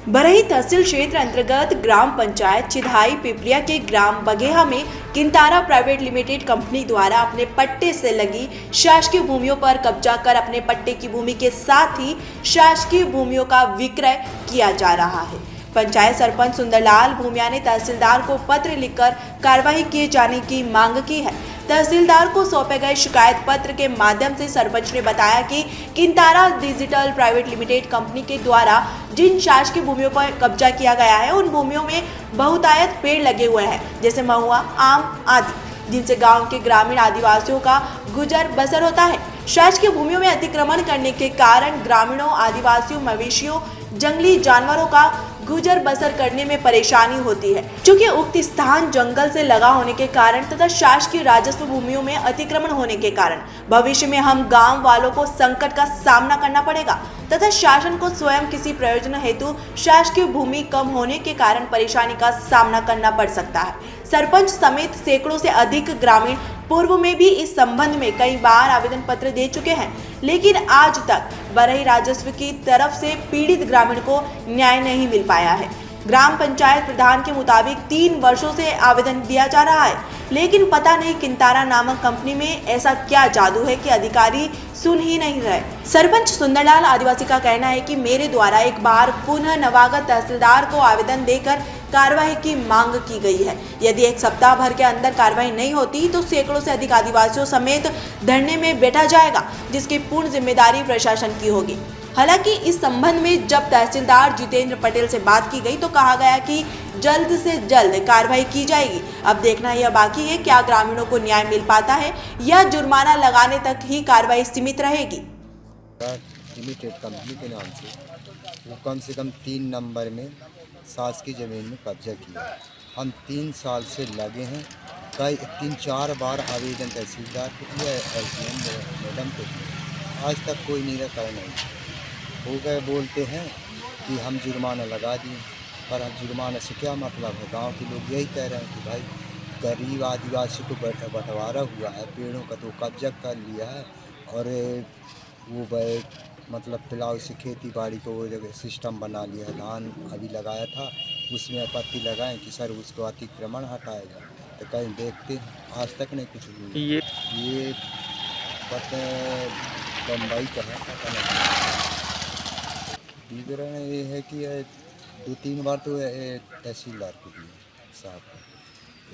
बरही तहसील क्षेत्र अंतर्गत ग्राम पंचायत चिधाई पिपलिया के ग्राम बगेहा में किंतारा प्राइवेट लिमिटेड कंपनी द्वारा अपने पट्टे से लगी शासकीय भूमियों पर कब्जा कर अपने पट्टे की भूमि के साथ ही शासकीय भूमियों का विक्रय किया जा रहा है। पंचायत सरपंच सुंदरलाल भूमिया ने तहसीलदार को पत्र लिखकर कार्रवाई किए जाने की मांग की है। तहसीलदार को सौंपे गए शिकायत पत्र के माध्यम से सरपंच ने बताया कि किंतारा डिजिटल प्राइवेट लिमिटेड कंपनी के द्वारा जिन शासकीय भूमियों पर कब्जा किया गया है उन भूमियों में बहुतायत पेड़ लगे हुए हैं, जैसे महुआ, आम आदि, जिनसे गांव के ग्रामीण आदिवासियों का गुजर बसर होता है। शासकीय भूमियों में अतिक्रमण करने के कारण ग्रामीणों, आदिवासियों, मवेशियों, जंगली जानवरों का गुजर बसर करने में परेशानी होती है। चूंकि उक्त स्थान जंगल से लगा होने के कारण तथा शासकीय राजस्व भूमियों में अतिक्रमण होने के कारण भविष्य में हम गांव वालों को संकट का सामना करना पड़ेगा तथा शासन को स्वयं किसी प्रयोजन हेतु शासकीय भूमि कम होने के कारण परेशानी का सामना करना पड़ सकता है। सरपंच समेत सैकड़ों से अधिक ग्रामीण पूर्व में भी इस संबंध में कई बार आवेदन पत्र दे चुके हैं, लेकिन आज तक बरही राजस्व की तरफ से पीड़ित ग्रामीण को न्याय नहीं मिल पाया है। ग्राम पंचायत प्रधान के मुताबिक 3 वर्षों से आवेदन दिया जा रहा है, लेकिन पता नहीं किंतारा नामक कंपनी में ऐसा क्या जादू है कि अधिकारी सुन ही नहीं रहे। सरपंच सुंदरलाल आदिवासी का कहना है कि मेरे द्वारा एक बार पुनः नवागत तहसीलदार को आवेदन देकर कार्रवाई की मांग की गई है। यदि 1 सप्ताह भर के अंदर कार्रवाई नहीं होती तो सैकड़ों से अधिक आदिवासियों समेत धरने में बैठा जाएगा, जिसकी पूर्ण जिम्मेदारी प्रशासन की होगी। हालांकि इस संबंध में जब तहसीलदार जितेंद्र पटेल से बात की गई तो कहा गया कि जल्द से जल्द कार्रवाई की जाएगी। अब देखना यह बाकी है क्या ग्रामीणों को न्याय मिल पाता है या जुर्माना लगाने तक ही कार्रवाई सीमित रहेगी। लिमिटेड कंपनी के नाम से वो कम से कम 3 नंबर में शासकीय ज़मीन में कब्जा किया। हम 3 साल से लगे हैं, कई 3-4 बार आवेदन तहसीलदार को किया, SDM मैडम को किया, आज तक कोई निराकरण नहीं हो गए। बोलते हैं कि हम जुर्माना लगा दिए, पर हम जुर्माना से क्या मतलब है। गांव के लोग यही कह रहे हैं कि भाई गरीब आदिवासी को बंटवारा हुआ है, पेड़ों का तो कब्जा कर लिया है और वो मतलब पिलाव से खेती बाड़ी को वो जगह सिस्टम बना लिया है। धान अभी लगाया था उसमें पत्ती लगाएं कि सर उसको अतिक्रमण हटाया जाए, तो कहीं देखते हैं आज तक नहीं कुछ हुआ। ये पता बम्बई का है, पता नहीं। विवरण ये है कि 2-3 बार तो तहसीलदार को दिए साहब को,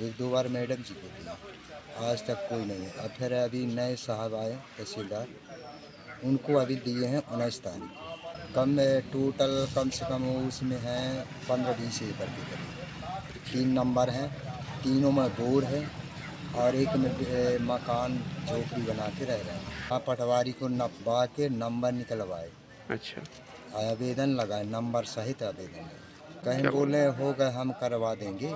1-2 बार मैडम जी को दिया, आज तक कोई नहीं है। अब फिर अभी नए साहब आए तहसीलदार, उनको अभी दिए हैं 19 तारीख को। टोटल कम से कम उसमें हैं 15-20 एकड़ के करीब। 3 नंबर हैं, तीनों में बोर है और एक में मकान झोपड़ी बना के रह रहे हैं। पटवारी को नपवा के नंबर निकलवाए, अच्छा आवेदन लगाए, नंबर सहित आवेदन। कहीं बोले हो गए हम करवा देंगे,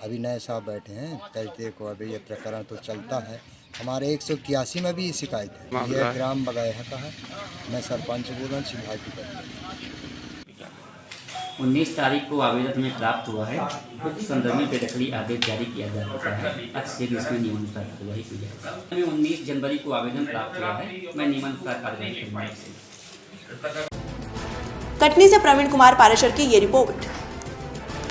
अभी नए साहब बैठे हैं, कहते को अभी ये प्रकरण तो चलता है। हमारे 181 में भी ये शिकायत है। ये ग्राम बगैहा का है, मैं सरपंच बोल रहा हूँ चिधाई की। 19 तारीख को आवेदन हमें प्राप्त हुआ है, कुछ संदर्भ में बेदखली आदेश जारी किया जा चुका है। अक्सर इसमें नियमानुसार कार्यवाही की जाएगी। हमें 19 जनवरी को आवेदन प्राप्त हुआ है, मैं नियमानुसार कार्रवाई करूँगा। कटनी से प्रवीण कुमार पारेशर की ये रिपोर्ट।